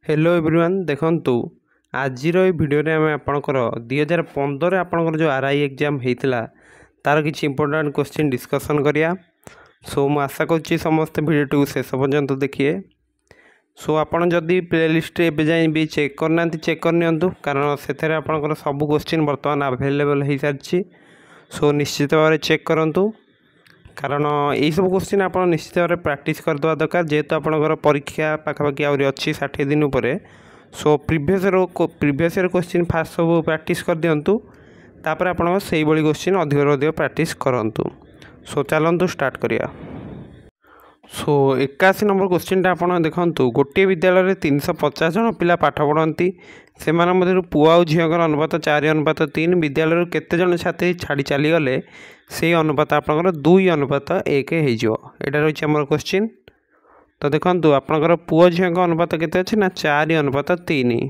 Hello everyone देखंतु आज video आम आपणकर 2015 आपणकर जो आरआई एग्जाम होता तार किसी इंपोर्टेंट क्वेश्चन डिस्कसन करिया। सो मु आशा करुच्ची समस्त भिडियो शेष पर्यंत देखिए। सो आपन जदि प्लेलिस्ट एवं जाए भी चेक करना चेक करनी कारण से आपणकर सब क्वेश्चन बर्तमान अवेलेबल हो सारी। सो निश्चित भाव चेक करूँ कारण यही सब क्वेश्चन आप निश्चित भाव प्रैक्टिस करदे दरकार जेहेतु आपंकर परीक्षा पाखापाखि आहरी अच्छी 60 दिन पर। So previous year question fast सब प्रैक्टिस कर दिंतु तापर आप क्वेश्चन अधिक अधिक प्रैक्टिस करूँ। सो चलतु स्टार्ट करिया। सो 81 नंबर क्वेश्चन आप देखु गोटे विद्यालय में 350 जन पिला पाठ पढ़ती से मध्य पुआ और झीर अनुपात 4:3 विद्यालय केते जन छात्री छाड़ी चलीगले से अनुपात आपंकर 2:1 यहाँ रही आम क्वेश्चन। तो देखो आपंकर पुआ झील अनुपात केते अच्छे ना 4:3।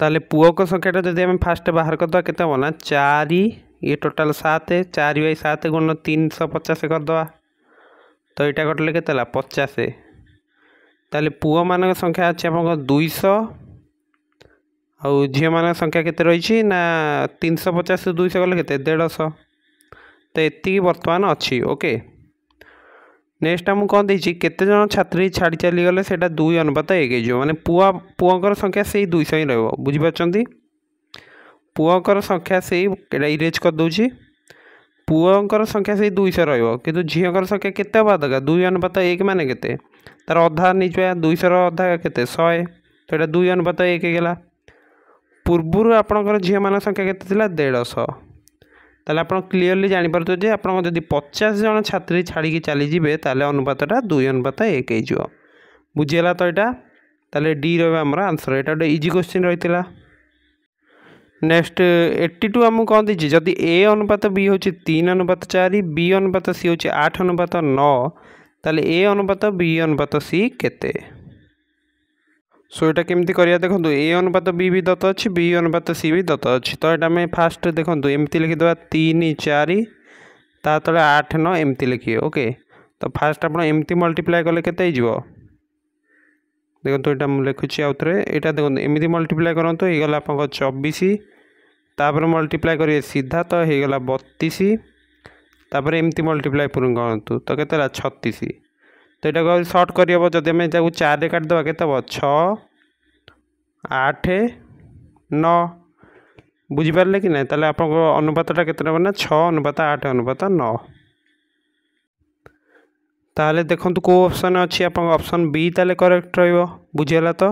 ताले पुआ को संख्याटा जब आम फास्ट बाहर करदे केते हम ना 4 ये टोटाल 7 4/7 गुण 350 करदे। तो यहाँ कटले के 50। ताले पुआ मान संख्या अच्छे आप 200 और झील मान संख्या केते रही ना 350 200 गले के 150। तो ये बर्तमान अच्छी ओके। नेक्स्ट आमको कौन देती केते जन छात्री छाड़ी चलीगले से 2:1 माने पुआंकर संख्या से 200 ही रुझीपार। पुआंकर संख्या से इरेज कर दूची पुआंकर संख्या से 200 रु झीर संख्या केते हवा दरकार 2:1 माने केते तार अधा नहीं 200 अधा केते 100। तो यहाँ 2:1 गला। पूर्वर आपंकर झील मान संख्या केते 150। ताले आप क्लीयरली जानीपारे जे आप 50 जन छात्री छाड़ी चली जाए ताले अनुपातटा 2:1 हो बुझीगला। तो यहाँ ताले डी रहा आंसर। यहाँ गोटे इजी क्वेश्चन रही है। नेक्स्ट 82 आमको कौन देती जदि ए अनुपात बी हूँ 3:4 बी अनुपात सी हूँ 8:9 ताले ए अनुपात बी अनुपात सी केते। सो यहाँ केमती करिया देखो ए अनुपात बी भी दत्त अच्छी बी अनुपात सी भी दत्त अच्छी। तो यहाँ आम फास्ट देखो एमती लिखिदेवा 3 4 ता तले 8 9 एमती लिखिए ओके। तो फास्ट आप एमती मल्टीप्लाए कले केते हो देखो यहाँ मुझे लिखुची आउ थे यहाँ देखो एमती मल्टीप्लाए करूँ तो ये आप 24 तापर मल्टीप्लाए करिए सीधा तो होगला 32 तापर एमती मल्टीप्लाए पूर्ण करूँ तो केते 36। तो यहाँ सर्ट करब जब आम 4 काटिदेवा के 6 8 9 बुझीपारे कि ना ताले आप अनुपातटा केते ना 6:8:9। ताले देखो कौ ऑप्शन अच्छी आप ऑप्शन बी ताले करेक्ट रही बुझीगला। तो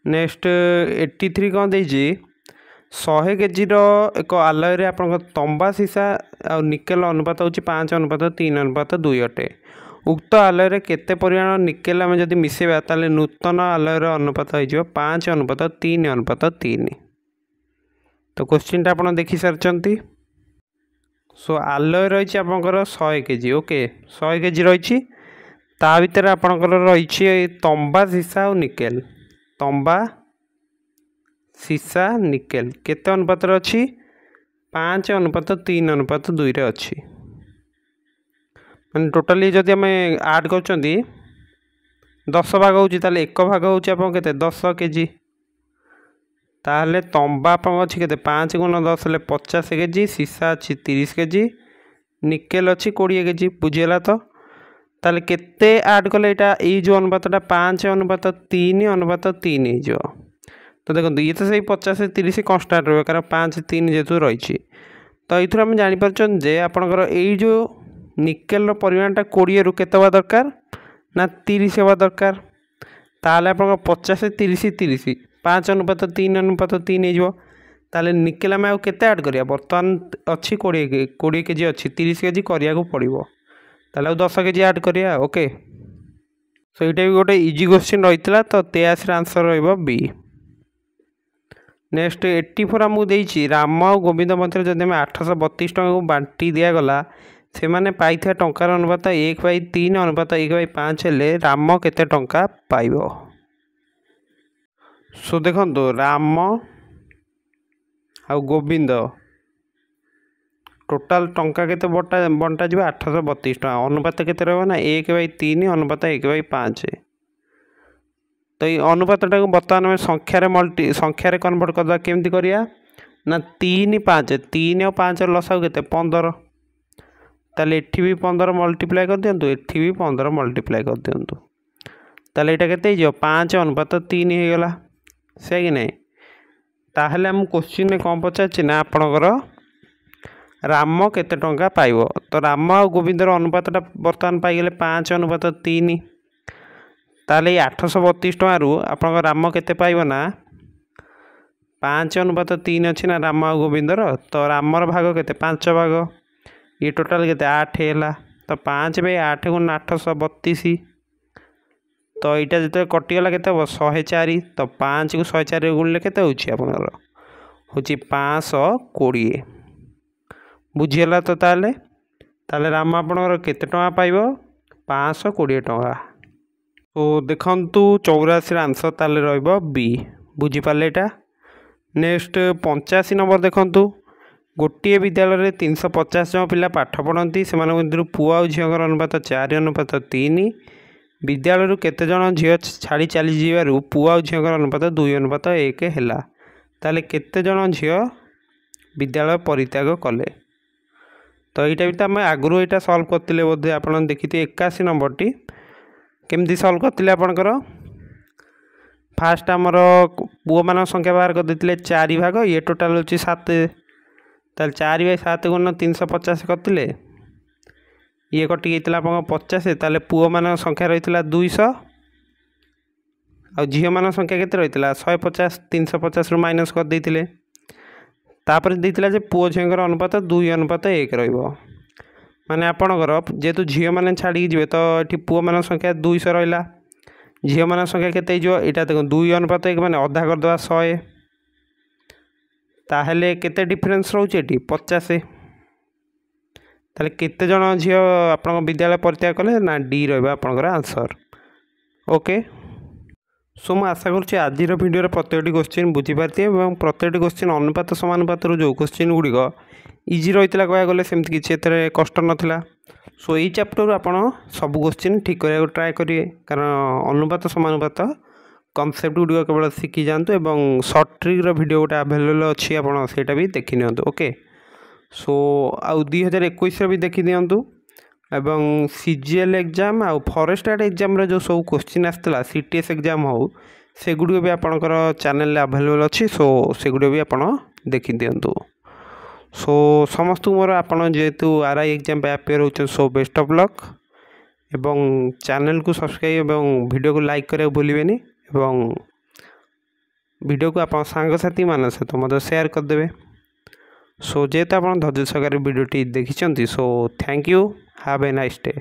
नेक्स्ट 83 कौन देती 100 केजी एक आलय आप तंबा सीसा आ निकेल अनुपात हूँ 5:3:2 अटे। उक्त आलय केते परिमाण निकेल आम जब मिसेबा ताले नूतन आलयर अनुपात हो 5:3:3। तो क्वेश्चन आप देखी सारी। सो आलय रही आपंकर 100 केजी ओके 100 केजी रही ता भर आपंकर रही तंबा सीसा और निकेल तंबा सीसा निकेल केते अनुपात अच्छी 5:3:2 अच्छी। मैंने टोटाली जदि आम आड कर 10 भाग हो 1 भाग हूँ आप 10 केजी ताहले तंबा आप अच्छी के 5 × 10 हेल्ले 50 केजी सीसा अच्छी 30 केजी निकेल अच्छी 20 केजी बुझीगला। तो ताले केते आड कले ये जो अनुपातटा 5:3:3 हो। तो देखो ये तो सही 50 30 कन्स्टाट रहा कारण 5 3 जेहतु रही। तो ये आम जापर जे आपंकर यही जो निकेल परिमाणटा 20 रु केते हवा दरकार ना 30 हवा दरकार। ताले आप 50 30 30 5:3:3 हो ताले निकेल आम आउ केते ऐड करिया बर्तमान अच्छी 20 केजी अच्छी 30 केजी करिया को पड़िबो ताले आउ 10 केजी ऐड करिया ओके। सो यहाँ भी गोटे इजी क्वेश्चन रही है। तो 83 आंसर रहिबो बी। नेक्स्ट 84 आमको देती राम और गोविंद मध्य जब 832 टଙ୍କା को बांटी दिगला से मैंने पाई टंकार अनुपात 1/3 अनुपात 1/5 हेल्ले राम केते टंका पाइब। सो देखो राम आ गोविंद टोटाल टंका केते बंटा जी 832 टଙ୍କା अनुपात केते रहा ना 1/3 अनुपात 1/5। तो ये अनुपातटा को बर्तमान आम संख्यार कन्वर्ट करदे केमती करिया ना 3 5 3 और 5 लसागु केते 15 ताले एठी भी 15 मल्टीप्लाई कर दियंतु एठी भी 15 मल्टीप्लाई कर दियंतु ताले एटा केते जो 5 अनुपात 3 हे गला से कि नहीं ताहले हम क्वेश्चन में कौन पचार ना आपणकर राम केते टंका पाइबो तो राम और गोविंदर अनुपातटा बर्तमान पाइगले 5 अनुपात 3 ताले 832 टंकारु आपणकर राम केते पाइबो ना 5 अनुपात 3 अच्छी ना राम और गोविंदर तो रामर भाग केते 5 भाग ये टोटाल केते 8 हैला तो 5 बाई 8 गुण 832 तो यहाँ जो कटिगला के 104 तो 5 को 104 गुणले के आपनर हूँ 520 बुझीगला तो ताले ताले राम आपनर केते टंका पाइबो 520 टंका तो देखंतु 84 आंसर ताले रहइबो बी बुझीपारे एटा नेक्स्ट 85 नंबर देखंतु गोटे विद्यालय में 350 जन पिला पाठ पढ़ती से पुओ आ झीर अनुपात 4 अनुपात 3 विद्यालय केते जन झील छाड़ी चली जीवारु पुओ आ झीर अनुपात 2 अनुपात 1 है ताले केते जन झील विद्यालय परित्याग कले तो यहाँ भी तो आम आगु यहाँ सल्व करते बोधे आप देखी 81 नंबर टी केमती सल्व करते आपणकर फास्ट आमर पुओ मान संख्या बाहर कर देते 4 भाग ये टोटाल हूँ 7 ताल 4 बाई 7 गुण 350 करते ये कटी आप 50 ताले पुओ मान संख्या रही 200 आ झील मान संख्या केते रही 150 350 रु माइनस कर देते तापर देइतिला जे पुओ झीर अनुपात 2 अनुपात 1 रहिबो माने आपणकर जेहेतु झील मैंने छाड़ी जी तो ये पुओ मान संख्या 200 रहा झील मान संख्या केते यहाँ देख 2 अनुपात 1 मैंने अधा करदे 100 ताहले केते डिफरेंस रोचे 50 ताले केते जन झील आप विद्यालय परित्याग कले ना डी रहा आपणकर आंसर ओके सो मैं आशा करुँच आज भिडियो प्रत्येक क्वेश्चन बुझीपारे और प्रत्येक क्वेश्चन अनुपात समानुपात जो क्वेश्चन गुड़िक इजी रही कह गले सेमती किसी कष्ट नाला सो ये चैप्टर आप सब क्वेश्चन ठीक कराया ट्राए करेंगे कारण अनुपात समानुपात कनसेप्ट गुड़िक केवल शिखी जातु और सर्ट ट्रिक वीडियो गोटे आवेलेबल अच्छी आपटा भी देखी नि ओके सो आउ 2021 भी देखी दिंतु एवं सीजीएल एग्जाम आ फॉरेस्ट गार्ड एग्जाम रे जो सब क्वेश्चन आसला सीटीएस एग्जाम हो से गुडी भी आपनकर चैनल अवेलेबल अच्छी सो से गुडी भी आपन देखि दियंतु सो समस्त मोर आपन जेतु आरआई एग्जाम पे अपेयर होचन सो बेस्ट ऑफ लक एवं चैनल को सब्सक्राइब एवं वीडियो को लाइक करे भूलिबेनी एवं वीडियो को आपन संग साथी मान सहित मत शेयर कर देबे सो जेत आप धैर्य सहकारी वीडियो देखी so thank you have a nice day.